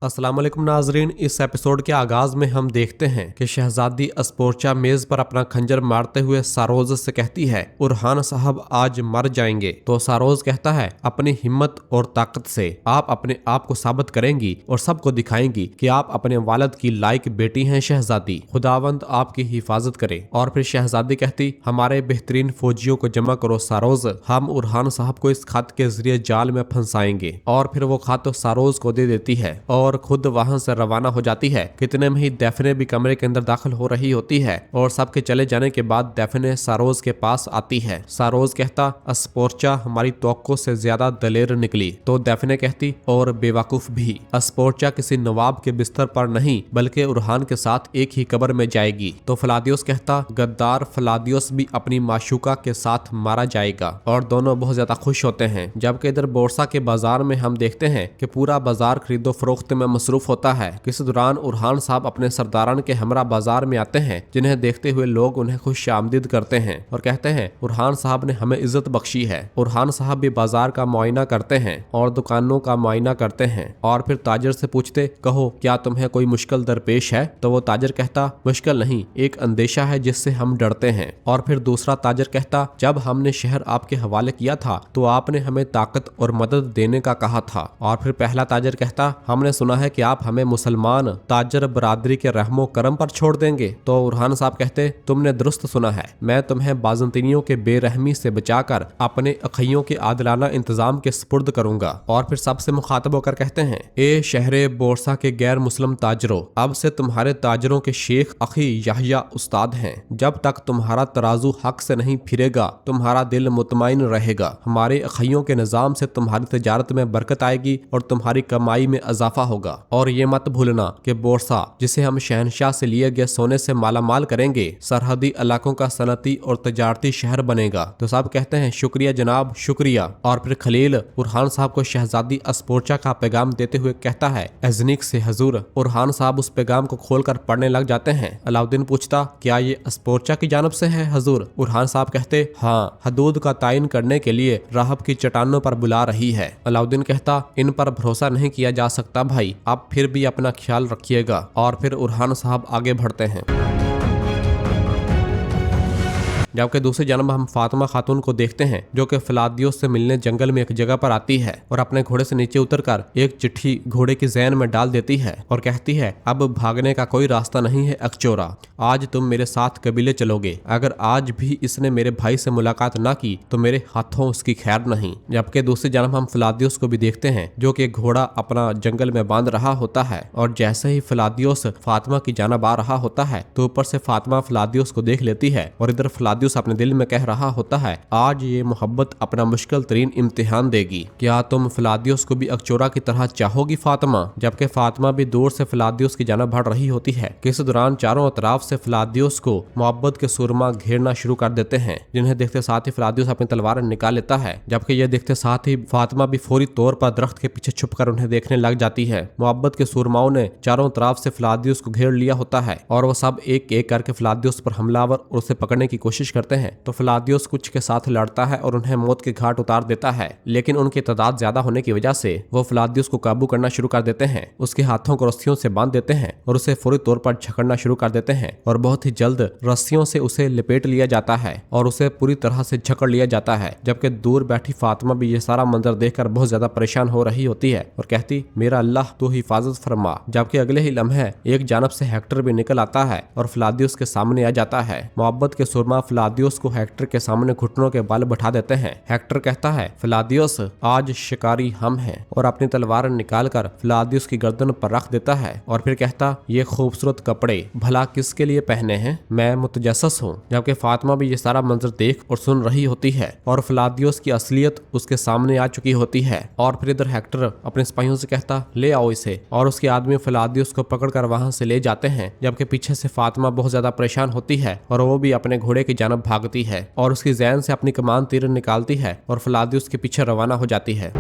अस्सलाम वालेकुम नाजरीन। इस एपिसोड के आगाज में हम देखते हैं कि शहजादी अस्पोर्चा मेज पर अपना खंजर मारते हुए सारोज से कहती है, उरहान साहब आज मर जाएंगे। तो सारोज कहता है, अपनी हिम्मत और ताकत से आप अपने आप को साबित करेंगी और सबको दिखाएंगी कि आप अपने वालिद की लायक बेटी हैं शहजादी। खुदावंद आपकी हिफाजत करे। और फिर शहजादी कहती, हमारे बेहतरीन फौजियों को जमा करो सारोज, हम उरहान साहब को इस खत के जरिए जाल में फंसाएंगे। और फिर वो खत सारोज को दे देती है और खुद वहां से रवाना हो जाती है। कितने में ही डेफने भी कमरे के अंदर दाखिल हो रही होती है और सबके चले जाने के बाद डेफने सारोज के पास आती है। सारोज कहता, अस्पोर्चा हमारी तवक्को से ज्यादा दलेर निकली। तो डेफने कहती, और बेवकूफ भी। अस्पोर्चा किसी नवाब के बिस्तर पर नहीं बल्कि उरहान के साथ एक ही कब्र में जाएगी। तो फलादियोस कहता, गद्दार फलादियोस भी अपनी माशूका के साथ मारा जाएगा। और दोनों बहुत ज्यादा खुश होते हैं। जबकि इधर बोरसा के बाजार में हम देखते हैं कि पूरा बाजार खरीदो फरोख्त में मसरूफ होता है। इस दौरान उरहान साहब अपने सरदारान के हमरा बाजार में आते हैं, जिन्हें देखते हुए लोग उन्हें खुश आमदीद करते हैं और कहते हैं, उरहान साहब ने हमें इज्जत बख्शी है। उरहान साहब भी बाजार का मुआयना करते हैं और दुकानों का मुआयना करते हैं और फिर ताजर से पूछते, कहो क्या तुम्हें कोई मुश्किल दरपेश है? तो वो ताजर कहता, मुश्किल नहीं, एक अंदेशा है जिससे हम डरते हैं। और फिर दूसरा ताजर कहता, जब हमने शहर आपके हवाले किया था तो आपने हमें ताकत और मदद देने का कहा था। और फिर पहला ताजर कहता, हमने सुना है कि आप हमें मुसलमान ताजर बरादरी के रहमो करम पर छोड़ देंगे। तो उरहान साहब कहते, तुमने दुरुस्त सुना है, मैं तुम्हें बाजंतीनियों के बेरहमी से बचाकर अपने अखियों के आदिलाना इंतजाम के स्पुर्द करूंगा। और फिर सबसे मुखातब होकर कहते हैं, ए शहरे बोरसा के गैर मुस्लिम ताजरों, अब से तुम्हारे ताजरों के शेख अखी याहिया उस्ताद हैं। जब तक तुम्हारा तराजू हक से नहीं फिरेगा तुम्हारा दिल मुतमईन रहेगा। हमारे अखियों के निजाम से तुम्हारी तजारत में बरकत आएगी और तुम्हारी कमाई में इजाफा होगा। और ये मत भूलना कि बोरसा, जिसे हम शहनशाह से लिए गए सोने से मालामाल करेंगे, सरहदी इलाकों का सनती और तजारती शहर बनेगा। तो सब कहते हैं, शुक्रिया जनाब, शुक्रिया। और फिर खलील उरहान साहब को शहजादी अस्पोर्चा का पैगाम देते हुए कहता है, एजनिक से हजूर। उरहान साहब उस पैगाम को खोलकर पढ़ने लग जाते हैं। अलाउद्दीन पूछता, क्या ये अस्पोर्चा की जानब से है हजूर? उरहान साहब कहते, हाँ, हदूद का तायन करने के लिए राहब की चट्टानों पर बुला रही है। अलाउद्दीन कहता, इन पर भरोसा नहीं किया जा सकता भाई, आप फिर भी अपना ख्याल रखिएगा। और फिर उरहान साहब आगे बढ़ते हैं। जबकि दूसरी जानब हम फातिमा खातून को देखते हैं, जो कि फलादियोस से मिलने जंगल में एक जगह पर आती है और अपने घोड़े से नीचे उतरकर एक चिट्ठी घोड़े की जैन में डाल देती है और कहती है, अब भागने का कोई रास्ता नहीं है अकचोरा, आज तुम मेरे साथ कबीले चलोगे। अगर आज भी इसने मेरे भाई से मुलाकात ना की तो मेरे हाथों उसकी खैर नहीं। जबकि दूसरी जानब हम फलादियोस को भी देखते हैं, जो कि घोड़ा अपना जंगल में बांध रहा होता है और जैसे ही फलादियोस फातिमा की जानब आ रहा होता है तो ऊपर से फातिमा फलादियोस को देख लेती है और इधर फलादियोस अपने दिल में कह रहा होता है, आज ये मोहब्बत अपना मुश्किल तरीन इम्तिहान देगी। क्या तुम फलादियोस को भी अकचोरा की तरह चाहोगी फातिमा? जबकि फातिमा भी दूर से फलादियोस की जानब बढ़ रही होती है। इस दौरान चारों तरफ से फलादियोस को मोहब्बत के सुरमा घेरना शुरू कर देते हैं, जिन्हें देखते साथ ही फलादियोस अपनी तलवार निकाल लेता है। जबकि यह देखते साथ ही फातिमा भी फौरी तौर पर दरख्त के पीछे छुपकर उन्हें देखने लग जाती है। मोहब्बत के सुरमाओं ने चारों तरफ से फलादियोस को घेर लिया होता है और वो सब एक एक करके फलादियोस पर हमलावर और उसे पकड़ने की कोशिश करते हैं। तो फलादियोस कुछ के साथ लड़ता है और उन्हें मौत के घाट उतार देता है, लेकिन उनकी तादाद ज्यादा होने की वजह से वो फलादियोस को काबू करना शुरू कर देते हैं। उसके हाथों को रस्सियों से बांध देते हैं और उसे फौरी तौर पर झकड़ना शुरू कर देते हैं और बहुत ही जल्द रस्सियों से उसे लपेट लिया जाता है और उसे पूरी तरह से झकड़ लिया जाता है। जबकि दूर बैठी फातिमा भी ये सारा मंजर देखकर बहुत ज्यादा परेशान हो रही होती है और कहती, मेरा अल्लाह तू हिफाजत फरमा। जबकि अगले ही लम्हे एक जानब से हेक्टर भी निकल आता है और फलादियोस के सामने आ जाता है। मोहब्बत के सुरमा फलादियोस को हेक्टर के सामने घुटनों के बल बैठा देते हैं। हेक्टर कहता है, फलादियोस आज शिकारी हम हैं, और अपनी तलवार निकालकर फलादियोस की गर्दन पर रख देता है और फिर कहता, ये खूबसूरत कपड़े भला किसके लिए पहने हैं? मैं मुतजस्सिस हूँ। जबकि फातिमा भी ये सारा मंजर देख और सुन रही होती है और फलादियोस की असलियत उसके सामने आ चुकी होती है। और फिर इधर हेक्टर अपने सिपाहियों से कहता, ले आओ इसे, और उसके आदमी फलादियोस को पकड़कर वहां से ले जाते हैं। जबकि पीछे से फातिमा बहुत ज्यादा परेशान होती है और वो भी अपने घोड़े की जानब भागती है और उसकी जैन से अपनी कमान तीर निकालती है और फलादियोस के पीछे रवाना हो जाती है।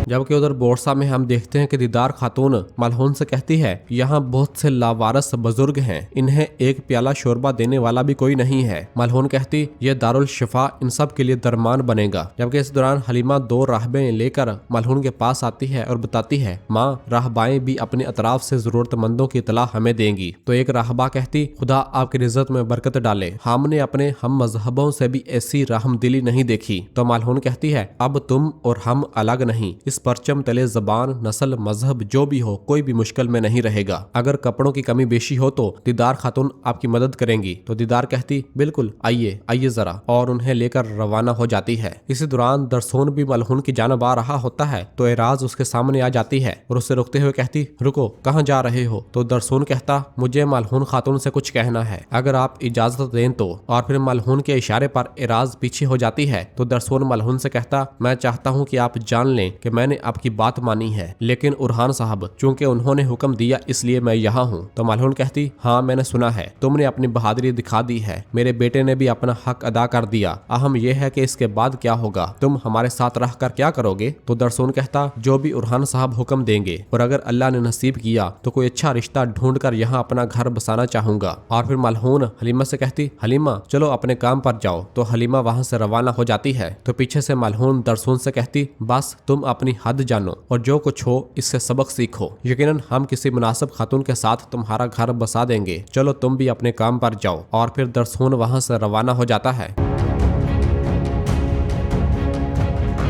जबकि उधर बोरसा में हम देखते हैं कि दीदार खातून मलहून से कहती है, यहाँ बहुत से लावारस बुजुर्ग हैं, इन्हें एक प्याला शोरबा देने वाला भी कोई नहीं है। मलहून कहती, ये दारुल शिफा इन सब के लिए दरमान बनेगा। जबकि इस दौरान हलीमा 2 राहबें लेकर मलहून के पास आती है और बताती है, माँ राहबाएं भी अपने अतराफ से जरूरतमंदों की इतला हमें देंगी। तो एक राहबा कहती, खुदा आपकी रिज़्क़ में बरकत डाले, हमने अपने हम मजहबों से भी ऐसी रहमदिली नहीं देखी। तो मलहून कहती है, अब तुम और हम अलग नहीं, इस परचम तले ज़बान, नस्ल, मजहब जो भी हो, कोई भी मुश्किल में नहीं रहेगा। अगर कपड़ों की कमी बेशी हो तो दीदार खातून आपकी मदद करेंगी। तो दीदार कहती, बिल्कुल, आइए आइए जरा, और उन्हें लेकर रवाना हो जाती है। इसी दौरान दरसोन भी मलहून की जानब आ रहा होता है तो एराज उसके सामने आ जाती है और उसे रोकते हुए कहती, रुको, कहाँ जा रहे हो? तो दरसोन कहता, मुझे मलहून खातून से कुछ कहना है, अगर आप इजाजत दें तो। और फिर मलहून के इशारे पर एराज पीछे हो जाती है तो दरसोन मलहून से कहता, मैं चाहता हूँ कि आप जान लें कि मैंने आपकी बात मानी है, लेकिन उरहान साहब चूंकि उन्होंने हुक्म दिया इसलिए मैं यहाँ हूँ। तो मलहून कहती, हाँ मैंने सुना है, तुमने अपनी बहादुरी दिखा दी है, मेरे बेटे ने भी अपना हक अदा कर दिया, अहम यह है कि इसके बाद क्या होगा, तुम हमारे साथ रह कर क्या करोगे? तो दरसोन कहता, जो भी उरहान साहब हुक्म देंगे, और अगर अल्लाह ने नसीब किया तो कोई अच्छा रिश्ता ढूंढ कर यहाँ अपना घर बसाना चाहूंगा। और फिर मलहून हलीमा से कहती, हलीमा चलो अपने काम पर जाओ। तो हलीमा वहाँ से रवाना हो जाती है। तो पीछे से मलहून दरसोन से कहती, बस तुम अपनी हद जानो और जो कुछ हो इससे सबक सीखो, यकीनन हम किसी मुनासिब खातून के साथ तुम्हारा घर बसा देंगे, चलो तुम भी अपने काम पर जाओ। और फिर दरसोन वहाँ से रवाना हो जाता है।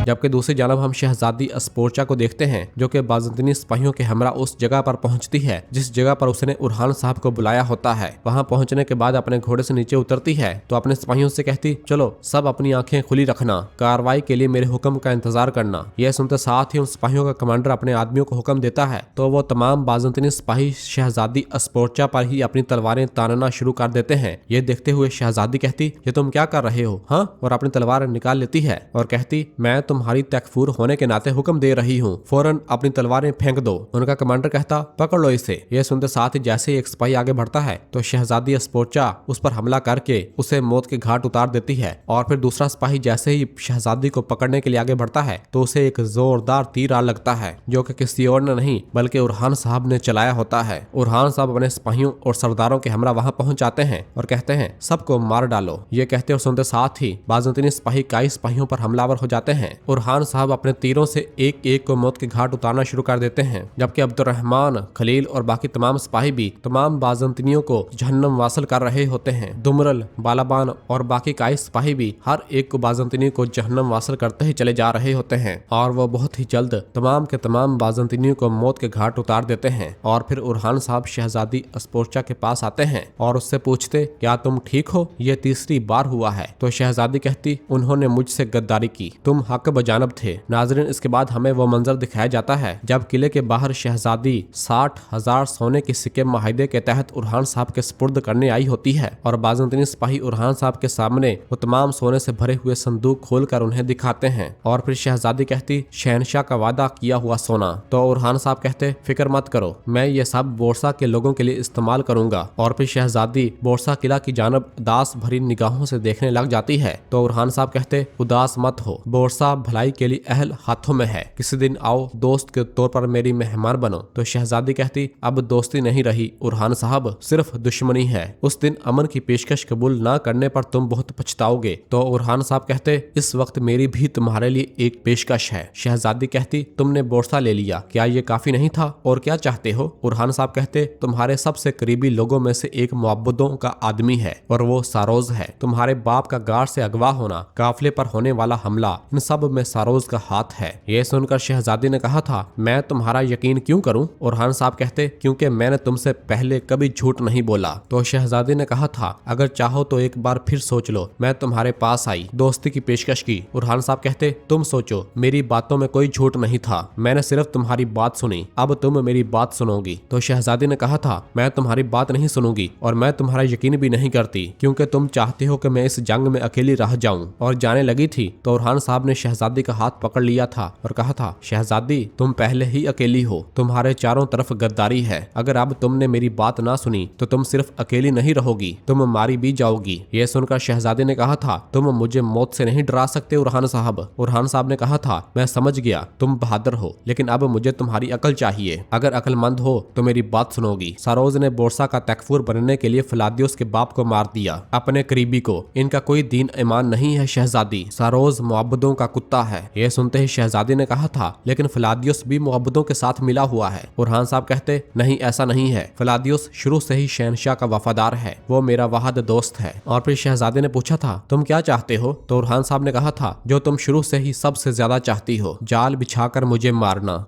जबकि दूसरी जानब हम शहजादी अस्पोर्चा को देखते हैं जो कि बाज़ंतीनी सिपाहियों के हमरा उस जगह पर पहुंचती है जिस जगह पर उसने उरहान साहब को बुलाया होता है। वहां पहुंचने के बाद अपने घोड़े से नीचे उतरती है तो अपने सिपाहियों से कहती, चलो सब अपनी आंखें खुली रखना, कार्रवाई के लिए मेरे हुक्म का इंतजार करना। यह सुनते साथ ही उन सिपाहियों का कमांडर अपने आदमियों को हुक्म देता है तो वो तमाम बाज़ंतीनी सिपाही शहजादी अस्पोर्चा पर ही अपनी तलवारें तानना शुरू कर देते हैं। ये देखते हुए शहजादी कहती, ये तुम क्या कर रहे हो? हाँ, और अपनी तलवार निकाल लेती है और कहती, मैं तुम्हारी तकफूर होने के नाते हुक्म दे रही हूँ, फौरन अपनी तलवारें फेंक दो। उनका कमांडर कहता, पकड़ लो इसे। यह सुनते साथ ही जैसे ही एक सिपाही आगे बढ़ता है तो शहजादी अस्पोर्चा उस पर हमला करके उसे मौत के घाट उतार देती है। और फिर दूसरा सिपाही जैसे ही शहजादी को पकड़ने के लिए आगे बढ़ता है तो उसे एक जोरदार तीर आ लगता है जो कि किसी और ने नहीं बल्कि उरहान साहब ने चलाया होता है। उरहान साहब अपने सिपाहियों और सरदारों के हमरा वहां पहुंच जाते हैं और कहते हैं, सबको मार डालो। ये कहते और सुनते साथ ही बाज़ंतीनी सिपाही कई सिपाहियों पर हमलावर हो जाते हैं। उरहान साहब अपने तीरों से एक एक को मौत के घाट उतारना शुरू कर देते हैं, जबकि अब्दुर्रहमान, खलील और बाकी तमाम सिपाही भी तमाम बाज़ंतीनियों को जहन्नम वासल कर रहे होते हैं। दुमरल, बालाबान और बाकी कई सिपाही भी हर एक को बाज़ंतीनी को जहन्नम वासल करते ही चले जा रहे होते हैं और वो बहुत ही जल्द तमाम के तमाम बाज़ंतीनियों को मौत के घाट उतार देते हैं। और फिर उरहान साहब शहजादी अस्पोर्चा के पास आते हैं और उससे पूछते, क्या तुम ठीक हो? ये तीसरी बार हुआ है। तो शहजादी कहती, उन्होंने मुझसे गद्दारी की, तुम हक बजानब थे। नाज़रीन, इसके बाद हमें वो मंजर दिखाया जाता है जब किले के बाहर शहजादी 60,000 सोने के सिक्के माहिदे के तहत उरहान साहब के सुपुर्द करने आई होती है और बाज़ंतीनी सिपाही उरहान साहब के सामने वो तमाम सोने से भरे हुए संदूक खोलकर उन्हें दिखाते हैं। और फिर शहजादी कहती, शहनशाह का वादा किया हुआ सोना। तो उरहान साहब कहते, फिक्र मत करो, मैं ये सब बोरसा के लोगों के लिए इस्तेमाल करूंगा। और फिर शहजादी बोरसा किला की जानब उदास भरी निगाहों से देखने लग जाती है। तो उरहान साहब कहते, उदास मत हो, बोरसा भलाई के लिए अहल हाथों में है, किसी दिन आओ, दोस्त के तौर पर मेरी मेहमान बनो। तो शहजादी कहती, अब दोस्ती नहीं रही उरहान साहब, सिर्फ दुश्मनी है, उस दिन अमन की पेशकश कबूल ना करने पर तुम बहुत पछताओगे। तो उरहान साहब कहते, इस वक्त मेरी भी तुम्हारे लिए एक पेशकश है। शहजादी कहती, तुमने बोरसा ले लिया, क्या ये काफी नहीं था और क्या चाहते हो? उरहान साहब कहते, तुम्हारे सबसे करीबी लोगों में से एक मुअब्बदों का आदमी है और वो सारोज है। तुम्हारे बाप का गार से अगवा होना, काफिले पर होने वाला हमला, इन सब में सारोज का हाथ है। ये सुनकर शहजादी ने कहा था, मैं तुम्हारा यकीन क्यों करूं? उरहान साहब कहते, क्योंकि मैंने तुमसे पहले कभी झूठ नहीं बोला। तो शहजादी ने कहा था, अगर चाहो तो एक बार फिर सोच लो। मैं तुम्हारे पास आई, दोस्ती की पेशकश की। उरहान साहब कहते, तुम सोचो, मेरी बातों में कोई झूठ नहीं था, मैंने सिर्फ तुम्हारी बात सुनी, अब तुम मेरी बात सुनोगी। तो शहजादी ने कहा था, मैं तुम्हारी बात नहीं सुनूंगी और मैं तुम्हारा यकीन भी नहीं करती, क्योंकि तुम चाहते हो कि मैं इस जंग में अकेली रह जाऊं। और जाने लगी थी तो उरहान साहब ने शहजादी शहजादी का हाथ पकड़ लिया था और कहा था, शहजादी तुम पहले ही अकेली हो, तुम्हारे चारों तरफ गद्दारी है। अगर अब तुमने मेरी बात ना सुनी तो तुम सिर्फ अकेली नहीं रहोगी, तुम मारी भी जाओगी। यह सुनकर शहजादी ने कहा था, तुम मुझे मौत से नहीं डरा सकते उरहान साहब। उरहान साहब ने कहा था, मैं समझ गया तुम बहादुर हो, लेकिन अब मुझे तुम्हारी अकल चाहिए। अगर अकलमंद हो तो मेरी बात सुनोगी। सारोज ने बोरसा का तकफूर बनने के लिए फिलादियोस के बाप को मार दिया, अपने करीबी को। इनका कोई दीन ईमान नहीं है शहजादी, सारोज मुअब्बदों का कुत्ता है। यह सुनते ही शहजादी ने कहा था, लेकिन फिलादियोस भी मुअब्बदों के साथ मिला हुआ है। उरहान साहब कहते, नहीं ऐसा नहीं है, फिलादियोस शुरू से ही शहनशाह का वफादार है, वो मेरा वाहद दोस्त है। और फिर शहजादी ने पूछा था, तुम क्या चाहते हो? तो उरहान साहब ने कहा था, जो तुम शुरू से ही सबसे ज्यादा चाहती हो, जाल बिछाकर मुझे मारना।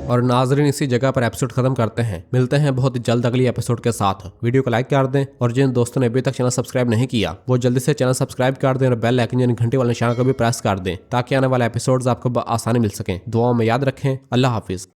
और नाजरीन इसी जगह पर एपिसोड खत्म करते हैं। मिलते हैं बहुत जल्द अगली एपिसोड के साथ। वीडियो को लाइक कर दें और जिन दोस्तों ने अभी तक चैनल सब्सक्राइब नहीं किया वो जल्दी से चैनल सब्सक्राइब कर दें और बेल आइकन यानी घंटे वाले निशान को भी प्रेस कर दें ताकि आने वाले एपिसोड्स आपको आसानी मिल सकें। दुआओं में याद रखें। अल्लाह हाफिज।